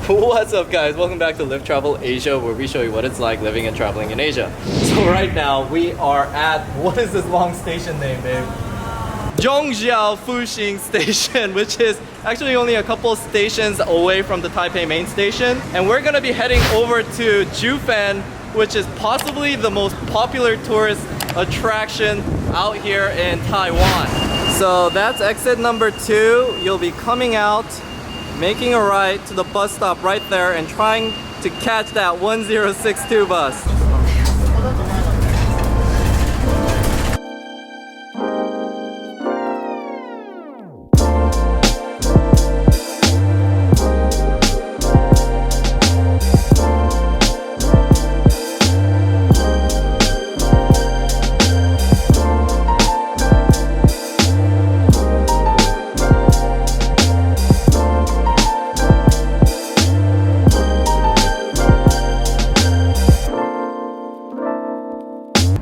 What's up guys, welcome back to Live Travel Asia, where we show you what it's like living and traveling in Asia. So right now we are at, what is this long station name, babe? Zhongjiao Fuxing Station, which is actually only a couple stations away from the Taipei main station. And we're gonna be heading over to Jiufen, which is possibly the most popular tourist attraction out here in Taiwan. So that's exit number 2. You'll be coming out, making a right to the bus stop right there and trying to catch that 1062 bus.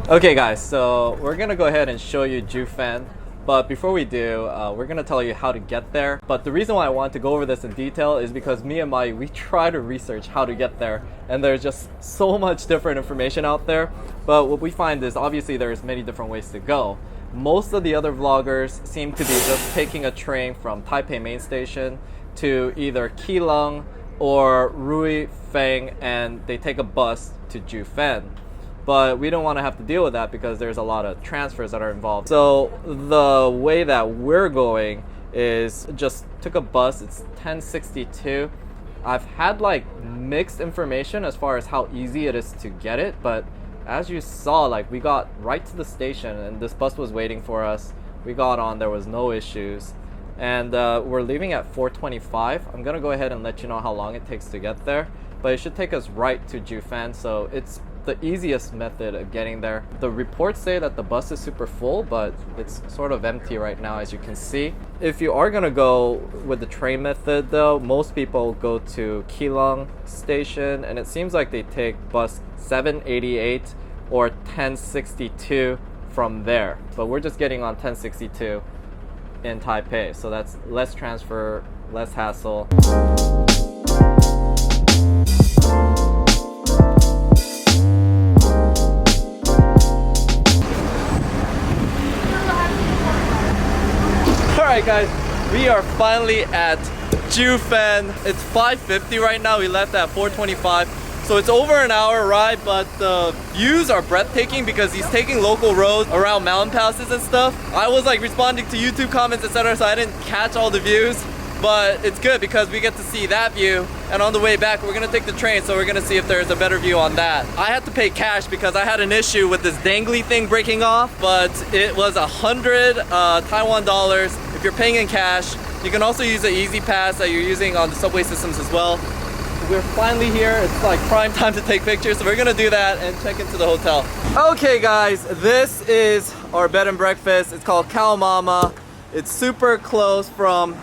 Okay guys, so we're gonna go ahead and show you Jiufen, but before we do, we're gonna tell you how to get there. But the reason why I want to go over this in detail is because me and Mai, we try to research how to get there, and there's just so much different information out there. But what we find is obviously there's many different ways to go. Most of the other vloggers seem to be just taking a train from Taipei main station to either Keelung or Ruifeng, and they take a bus to Jiufen. But we don't want to have to deal with that because there's a lot of transfers that are involved. So the way that we're going is just took a bus. It's 1062. I've had like mixed information as far as how easy it is to get it, but as you saw, like we got right to the station and this bus was waiting for us. We got on, there was no issues. And we're leaving at 4:25. I'm gonna go ahead and let you know how long it takes to get there, but it should take us right to Jiufen, so it's the easiest method of getting there. The reports say that the bus is super full, but it's sort of empty right now, as you can see. If you are gonna go with the train method though, most people go to Keelung station, and it seems like they take bus 788 or 1062 from there. But we're just getting on 1062 in Taipei, so that's less transfer, less hassle. Alright guys, we are finally at Jiufen. It's 5:50 right now. We left at 4:25. So it's over an hour ride, but the views are breathtaking because he's taking local roads around mountain passes and stuff. I was like responding to YouTube comments, etc., so I didn't catch all the views. But it's good because we get to see that view, and on the way back we're gonna take the train, so we're gonna see if there's a better view on that. I had to pay cash because I had an issue with this dangly thing breaking off, but it was 100 Taiwan dollars if you're paying in cash. You can also use the Easy Pass that you're using on the subway systems as well. We're finally here. It's like prime time to take pictures, so we're gonna do that and check into the hotel. Okay guys, this is our bed and breakfast. It's called Khao Mama. It's super close from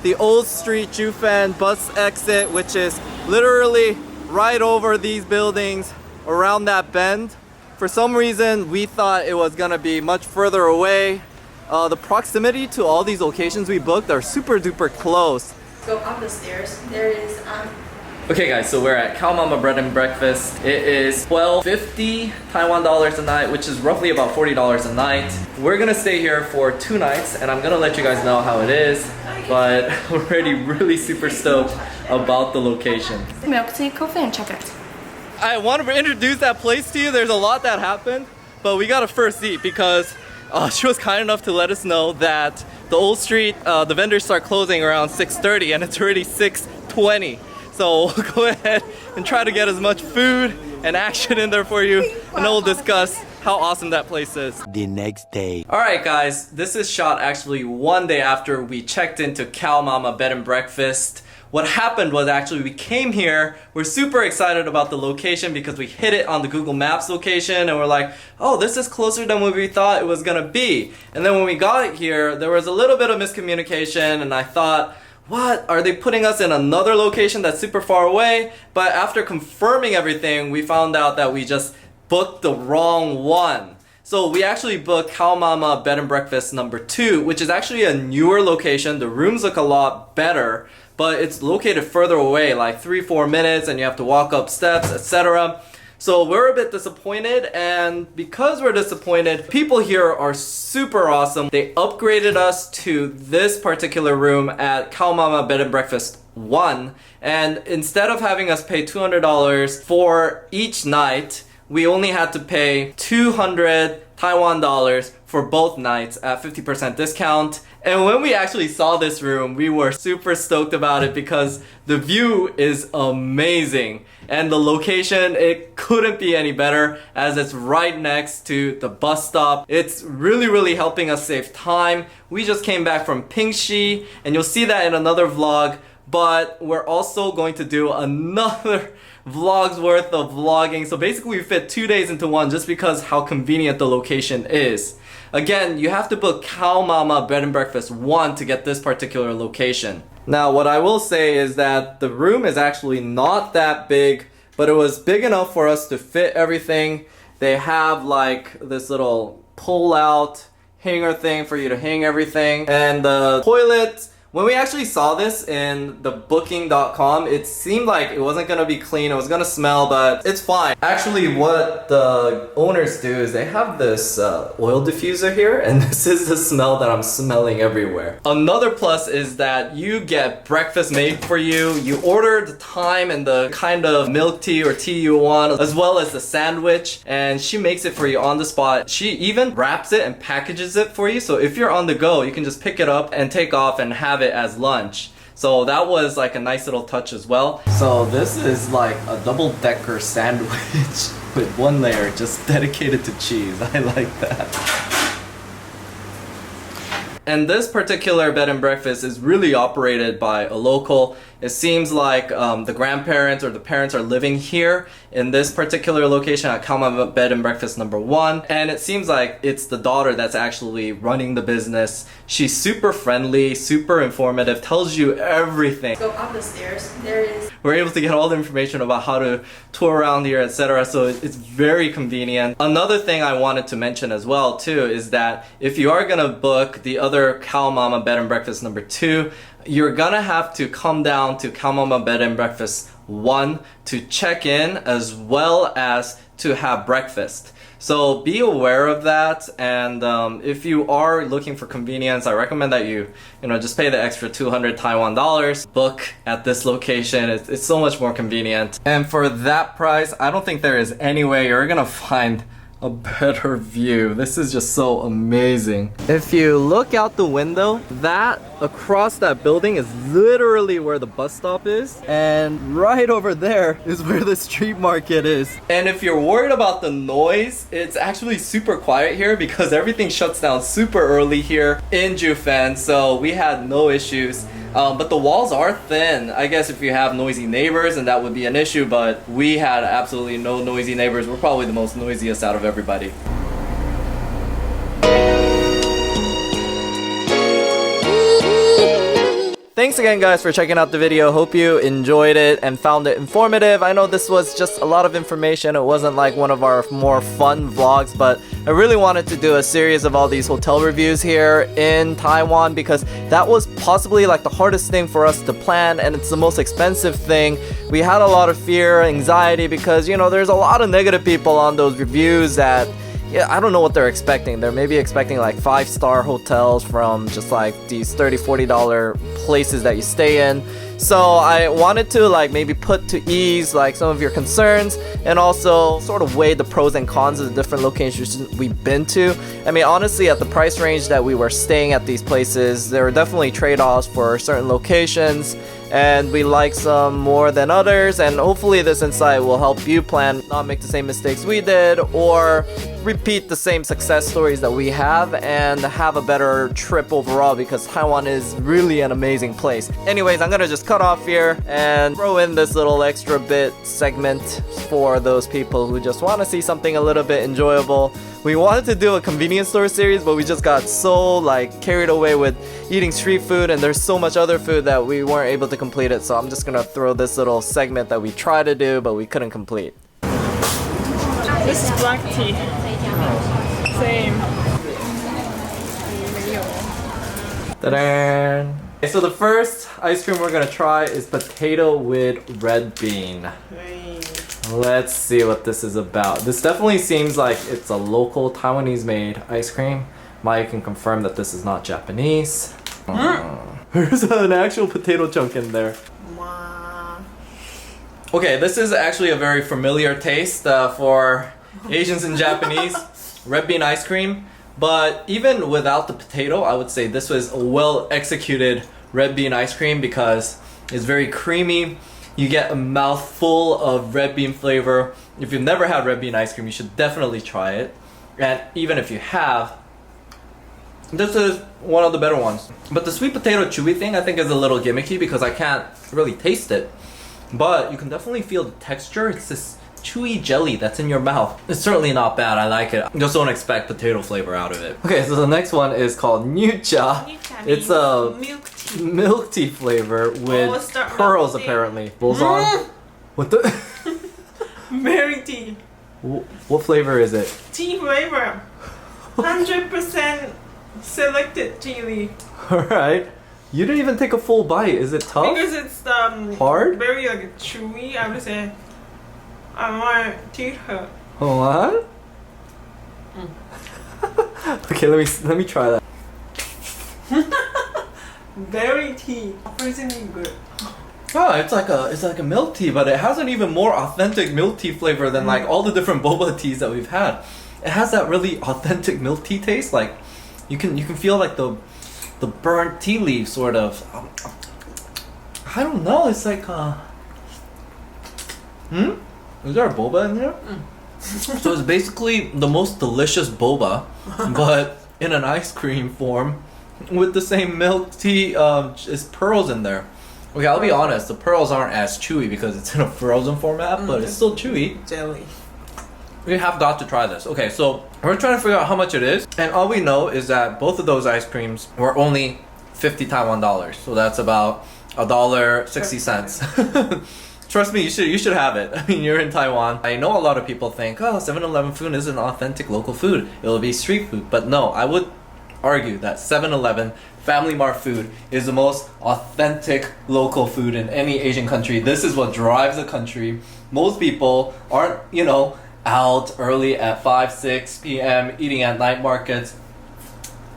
the Old Street Jiufen bus exit, which is literally right over these buildings around that bend. For some reason, we thought it was gonna be much further away. The proximity to all these locations we booked are super duper close. Go up the stairs. There is Okay guys, so we're at Khao Mama Bread and Breakfast. It is 1250 Taiwan dollars a night, which is roughly about $40 a night. We're gonna stay here for 2 nights, and I'm gonna let you guys know how it is, but I'm already really super stoked about the location. milk tea, coffee, and chocolate. I want to introduce that place to you. There's a lot that happened, but we got a first seat because she was kind enough to let us know that the Old Street, the vendors start closing around 6:30 and it's already 6:20. So we'll go ahead and try to get as much food and action in there for you, and then we'll discuss how awesome that place is. The next day. Alright guys, this is shot actually one day after we checked into Khao Mama Bed and Breakfast. What happened was actually we came here, we're super excited about the location because we hit it on the Google Maps location and we're like, oh, this is closer than what we thought it was gonna be. And then when we got here, there was a little bit of miscommunication, and I thought, what? Are they putting us in another location that's super far away? But after confirming everything, we found out that we just booked the wrong one. So we actually booked Khao Mama Bed and Breakfast number 2, which is actually a newer location. The rooms look a lot better, but it's located further away, like 3-4 minutes, and you have to walk up steps, etc. So we're a bit disappointed, and because we're disappointed, people here are super awesome. They upgraded us to this particular room at Khao Mama Bed and Breakfast 1, and instead of having us pay $200 for each night, we only had to pay 200 Taiwan dollars for both nights at 50% discount. And when we actually saw this room, we were super stoked about it because the view is amazing. And the location, it couldn't be any better as it's right next to the bus stop. It's really helping us save time. We just came back from Pingxi, and you'll see that in another vlog, but we're also going to do another vlog's worth of vlogging. So basically we fit 2 days into one just because how convenient the location is. Again, you have to book Khao Mama Bed and Breakfast 1 to get this particular location. Now what I will say is that the room is actually not that big, but it was big enough for us to fit everything. They have like this little pull out hanger thing for you to hang everything, and the toilet. When we actually saw this in the booking.com, it seemed like it wasn't gonna be clean, it was gonna smell, but it's fine. Actually, what the owners do is they have this oil diffuser here, and this is the smell that I'm smelling everywhere. Another plus is that you get breakfast made for you. You order the time and the kind of milk tea or tea you want, as well as the sandwich, and she makes it for you on the spot. She even wraps it and packages it for you, so if you're on the go, you can just pick it up and take off and have it as lunch. So that was like a nice little touch as well. So this is like a double-decker sandwich with one layer just dedicated to cheese. I like that. And this particular bed and breakfast is really operated by a local. It seems like the grandparents or the parents are living here in this particular location at Khao Mama Bed and Breakfast number 1. And it seems like it's the daughter that's actually running the business. She's super friendly, super informative, tells you everything. Go up the stairs. There is. We're able to get all the information about how to tour around here, etc. So it's very convenient. Another thing I wanted to mention as well too is that if you are gonna book the other Khao Mama Bed and Breakfast number 2, you're gonna have to come down to Khao Mama Bed and Breakfast 1 to check in as well as to have breakfast. So be aware of that, and if you are looking for convenience, I recommend that you just pay the extra 200 Taiwan dollars, book at this location. It's so much more convenient. And for that price, I don't think there is any way you're gonna find a better view. This is just so amazing. If you look out the window, that across that building is literally where the bus stop is, and right over there is where the street market is. And if you're worried about the noise, it's actually super quiet here because everything shuts down super early here in Jiufen, so we had no issues. But the walls are thin. I guess if you have noisy neighbors, and that would be an issue, but we had absolutely no noisy neighbors. We're probably the most noisiest out of everybody. Thanks again guys for checking out the video. Hope you enjoyed it and found it informative. I know this was just a lot of information. It wasn't like one of our more fun vlogs, but I really wanted to do a series of all these hotel reviews here in Taiwan because that was possibly like the hardest thing for us to plan, and it's the most expensive thing. We had a lot of fear, anxiety, because there's a lot of negative people on those reviews that I don't know what they're expecting. They're maybe expecting like 5-star hotels from just like these $30-$40 places that you stay in. So I wanted to like maybe put to ease like some of your concerns and also sort of weigh the pros and cons of the different locations we've been to. I mean, honestly, at the price range that we were staying at these places, there were definitely trade-offs for certain locations, and we like some more than others, and hopefully this insight will help you plan, not make the same mistakes we did, or repeat the same success stories that we have and have a better trip overall, because Taiwan is really an amazing place. Anyways, I'm gonna just cut off here and throw in this little extra bit segment for those people who just want to see something a little bit enjoyable. We wanted to do a convenience store series, but we just got so like carried away with eating street food, and there's so much other food that we weren't able to complete it. So I'm just gonna throw this little segment that we tried to do but we couldn't complete. This is black tea. Same. Ta-da! Okay, so the first ice cream we're gonna try is potato with red bean. Hey. Let's see what this is about. This definitely seems like it's a local Taiwanese made ice cream. Maya can confirm that this is not Japanese. There's an actual potato chunk in there. Wow. Okay, this is actually a very familiar taste for Asians and Japanese. Red bean ice cream. But even without the potato, I would say this was a well executed red bean ice cream because it's very creamy. You get a mouthful of red bean flavor. If you've never had red bean ice cream, you should definitely try it. And even if you have, this is one of the better ones. But the sweet potato chewy thing I think is a little gimmicky because I can't really taste it. But you can definitely feel the texture. It's this chewy jelly that's in your mouth. It's certainly not bad. I like it. Just don't expect potato flavor out of it. Okay, so the next one is called Nucha. It's a milk tea. milk tea flavor with it's the pearls milk tea. apparently. Bolzon? What the? Berry tea. What flavor is it? Tea flavor. 100% selected tea leaf. Alright. You didn't even take a full bite. Is it tough? Because it's Hard? very like chewy. I would say. My teeth hurt. Hold on. Okay, let me try that. Berry tea. Surprisingly good. Oh, it's like a milk tea, but it has an even more authentic milk tea flavor than like all the different boba teas that we've had. It has that really authentic milk tea taste. Like you can feel like the burnt tea leaf sort of. I don't know. It's like Is there a boba in there? So it's basically the most delicious boba, but in an ice cream form, with the same milk tea. Is pearls in there? Okay, I'll be honest. The pearls aren't as chewy because it's in a frozen format, but it's still chewy. Jelly. We have got to try this. Okay, so we're trying to figure out how much it is, and all we know is that both of those ice creams were only 50 Taiwan dollars. So that's about $1.60. Trust me, you should have it. I mean, you're in Taiwan. I know a lot of people think, oh, 7-Eleven food isn't authentic local food. It'll be street food. But no, I would argue that 7-Eleven Family Mart food is the most authentic local food in any Asian country. This is what drives the country. Most people aren't, out early at 5, 6 p.m. eating at night markets.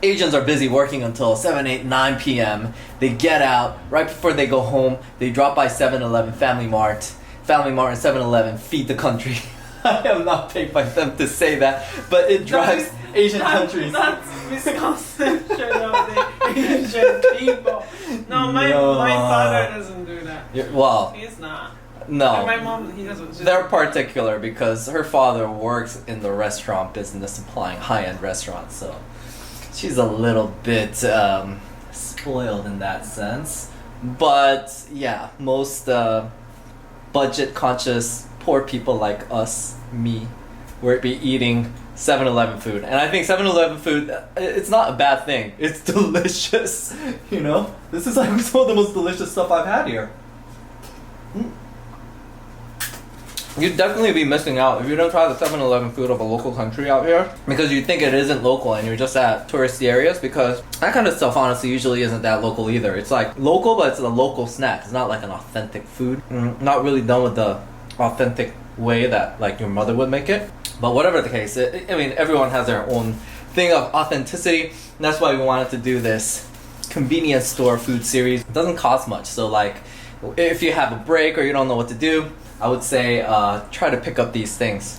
Asians are busy working until 7, 8, 9 p.m. They get out right before they go home. They drop by 7-Eleven, Family Mart. Family Mart and 7-Eleven feed the country. I am not paid by them to say that, but it drives Asian countries. That's misconception of the Asian people. No, my father doesn't do that. Well, He's not. no. And my mom, he doesn't. They're particular because her father works in the restaurant business, supplying high-end restaurants, so she's a little bit spoiled in that sense. But yeah, most budget-conscious poor people like us, me, would be eating 7-Eleven food. And I think 7-Eleven food, it's not a bad thing. It's delicious, This is like some of the most delicious stuff I've had here. You'd definitely be missing out if you don't try the 7-Eleven food of a local country out here because you think it isn't local and you're just at touristy areas, because that kind of stuff honestly usually isn't that local either. It's like local, but it's a local snack. It's not like an authentic food. Not really done with the authentic way that like your mother would make it. But whatever the case, everyone has their own thing of authenticity, and that's why we wanted to do this convenience store food series. It doesn't cost much, so like if you have a break or you don't know what to do, I would say try to pick up these things.